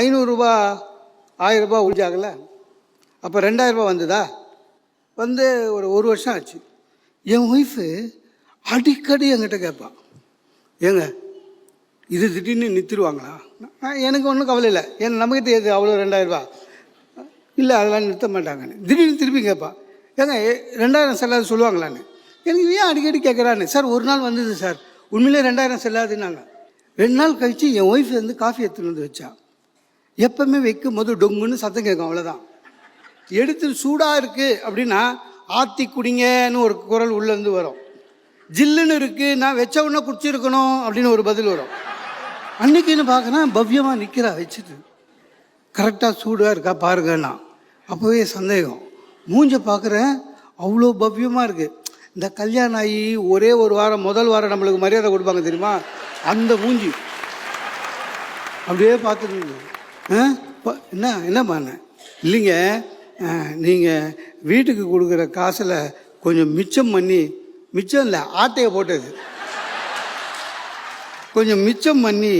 500 1000 உழிஞ்சாகல. அப்போ 2000 வந்ததா? வந்து ஒரு வருஷம் ஆச்சு. என் ஒய்ஃபு அடிக்கடி என்கிட்ட கேட்பான், ஏங்க இது திடீர்னு நிறுத்திடுவாங்களா? எனக்கு ஒன்றும் கவலை இல்லை, ஏன்னா நம்மகிட்ட எது அவ்வளோ 2000 இல்லை, அதெல்லாம் நிறுத்த மாட்டாங்கன்னு. திடீர்னு திருப்பி கேட்பான், ஏங்க 2000 செல்லாது சொல்லுவாங்களான்னு. எனக்கு ஏன் அடிக்கடி கேட்குறான்னு. சார் ஒரு நாள் வந்தது சார், உண்மையிலே 2000 செல்லாதுன்னாங்க. 2 நாள் கழித்து என் ஒய்ஃப் வந்து காஃபி எடுத்துன்னு வந்து வச்சா. எப்பவுமே வைக்கும் போது டொங்குன்னு சத்தம் கேட்கும், அவ்வளோதான். எடுத்து சூடாக இருக்குது அப்படின்னா ஆற்றி குடிங்கன்னு ஒரு குரல் உள்ளேருந்து வரும். ஜில்லுன்னு இருக்குது, நான் வச்ச உடனே குடிச்சிருக்கணும் அப்படின்னு ஒரு பதில் வரும். அன்றைக்கின்னு பார்க்குறேன், பவ்யமாக நிற்கிறா வச்சுட்டு, கரெக்டாக சூடாக இருக்கா பாருங்கண்ணா. அப்போவே சந்தேகம். மூஞ்ச பார்க்குறேன், அவ்வளோ பவ்யமாக இருக்குது. இந்த கல்யாணம் ஆகி ஒரே ஒரு வாரம், முதல் வாரம் நம்மளுக்கு மரியாதை கொடுப்பாங்க தெரியுமா, அந்த மூஞ்சி அப்படியே பார்த்துட்டு என்ன பண்ண. இல்லைங்க, நீங்கள் வீட்டுக்கு கொடுக்குற காசில் கொஞ்சம் மிச்சம் பண்ணி, மிச்சம் இல்லை ஆட்டையை போட்டது, கொஞ்சம் மிச்சம் பண்ணி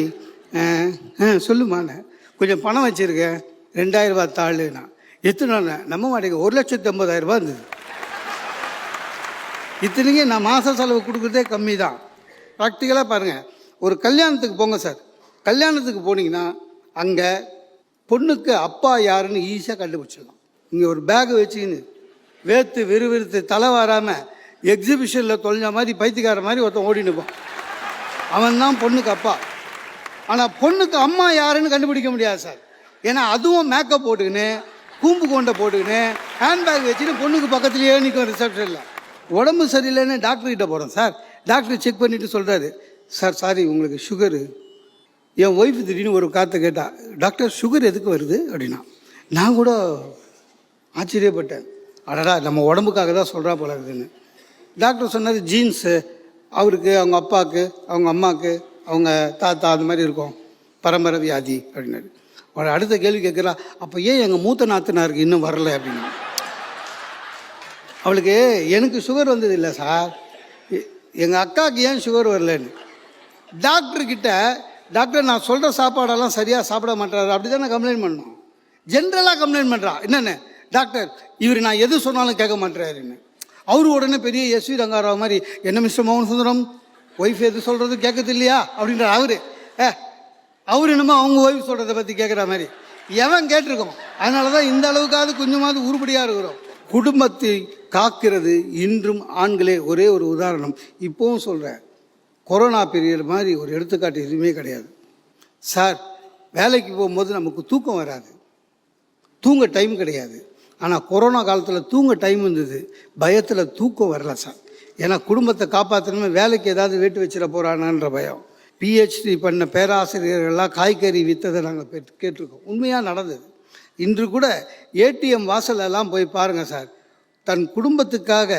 சொல்லுமாண்ணே, கொஞ்சம் பணம் வச்சுருக்கேன் 2000 தாளுண்ணா. எத்தனை நம்ப மாட்டேங்க, 1,80,000 இருந்தது. இத்தனைக்கு நான் மாத செலவு கொடுக்குறதே கம்மி தான். ப்ராக்டிக்கலாக பாருங்கள், ஒரு கல்யாணத்துக்கு போங்க சார். கல்யாணத்துக்கு போனீங்கன்னா அங்கே பொண்ணுக்கு அப்பா யாருன்னு ஈஸியாக கண்டுபிடிச்சிடலாம். இங்கே ஒரு பேக்கை வச்சுக்கின்னு வேர்த்து விறுவிறுத்து தலை வராமல் எக்ஸிபிஷனில் தொலைஞ்ச மாதிரி பைத்தியக்கார மாதிரி ஒருத்தன் ஓடினுப்பான், அவன் தான் பொண்ணுக்கு அப்பா. ஆனால் பொண்ணுக்கு அம்மா யாருன்னு கண்டுபிடிக்க முடியாது சார். ஏன்னா அதுவும் மேக்கப் போட்டுக்கின்னு, கூம்பு கொண்டை போட்டுக்கின்னு, ஹேண்ட்பேக் வச்சுன்னு பொண்ணுக்கு பக்கத்துலேயே நிற்கும் ரிசப்ஷனில். உடம்பு சரியில்லைன்னு டாக்டர்கிட்ட போகிறோம் சார். டாக்டர் செக் பண்ணிவிட்டு சொல்கிறாரு, சார் சாரி உங்களுக்கு சுகரு. என் ஒய்ஃப் திடீர்னு ஒரு காற்றை கேட்டா, டாக்டர் சுகர் எதுக்கு வருது அப்படின்னா. நான் கூட ஆச்சரியப்பட்டேன், அடடா நம்ம உடம்புக்காக தான் சொல்கிறா போல இருக்குதுன்னு. டாக்டர் சொன்னார், ஜீன்ஸு அவருக்கு, அவங்க அப்பாவுக்கு, அவங்க அம்மாவுக்கு, அவங்க தாத்தா அந்த மாதிரி இருக்கும், பரம்பரை வியாதி அப்படின்னாரு. அவளை அடுத்த கேள்வி கேட்குறா, அப்போ ஏன் எங்கள் மூத்த நாத்தனாருக்கு இன்னும் வரலை அப்படின்னு. அவளுக்கு எனக்கு சுகர் வந்தது இல்லை சார், எங்கள் அக்காவுக்கு ஏன் சுகர் வரலன்னு. டாக்டர்கிட்ட, டாக்டர் நான் சொல்கிற சாப்பாடெல்லாம் சரியாக சாப்பிட மாட்டாரு அப்படி தானே கம்ப்ளைண்ட் பண்ணோம். ஜென்ரலாக கம்ப்ளைண்ட் பண்ணுறா. என்னென்ன டாக்டர், இவர் நான் எது சொன்னாலும் கேட்க மாட்டேறாருன்னு. அவரு உடனே பெரிய எஸ்வி ரங்காராவ் மாதிரி, என்ன மிஸ்டர் மோகன் சுந்தரம், ஒய்ஃப் எது சொல்கிறது கேட்கறது இல்லையா அப்படின்ற அவர் என்னமோ அவங்க ஒய்ஃப் சொல்கிறத பற்றி கேட்குற மாதிரி எவன் கேட்டிருக்கோம். அதனால தான் இந்த அளவுக்காவது கொஞ்சமாவது உருப்படியாக இருக்கிறோம். குடும்பத்தை காக்கிறது இன்றும் ஆண்களே. ஒரே ஒரு உதாரணம் இப்போவும் சொல்கிறேன், கொரோனா பீரியட் மாதிரி ஒரு எடுத்துக்காட்டு எதுவுமே கிடையாது சார். வேலைக்கு போகும்போது நமக்கு தூக்கம் வராது, தூங்க டைம் கிடையாது. ஆனால் கொரோனா காலத்தில் தூங்க டைம் இருந்தது, பயத்தில் தூக்கம் வரல சார். ஏன்னா குடும்பத்தை காப்பாற்றணுமே, வேலைக்கு ஏதாவது வேட்டு வச்சிட போகிறானான்ற பயம். பிஹெச்டி பண்ண பேராசிரியர்கள்லாம் காய்கறி விற்றதை நாங்கள் கேட்டிருக்கோம், உண்மையாக நடந்தது. இன்று கூட ஏடிஎம் வாசலெல்லாம் போய் பாருங்கள் சார். தன் குடும்பத்துக்காக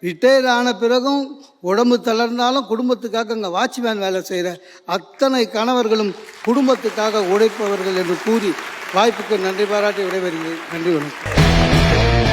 ரிட்டையர் ஆன பிறகும் உடம்பு தளர்ந்தாலும் குடும்பத்துக்காக அங்கே வாட்ச்மேன் வேலை செய்கிற அத்தனை கணவர்களும் குடும்பத்துக்காக உழைப்பவர்கள் என்று கூறி வாய்ப்புக்கு நன்றி பாராட்டி விடைபெறுகிறேன். நன்றி, வணக்கம்.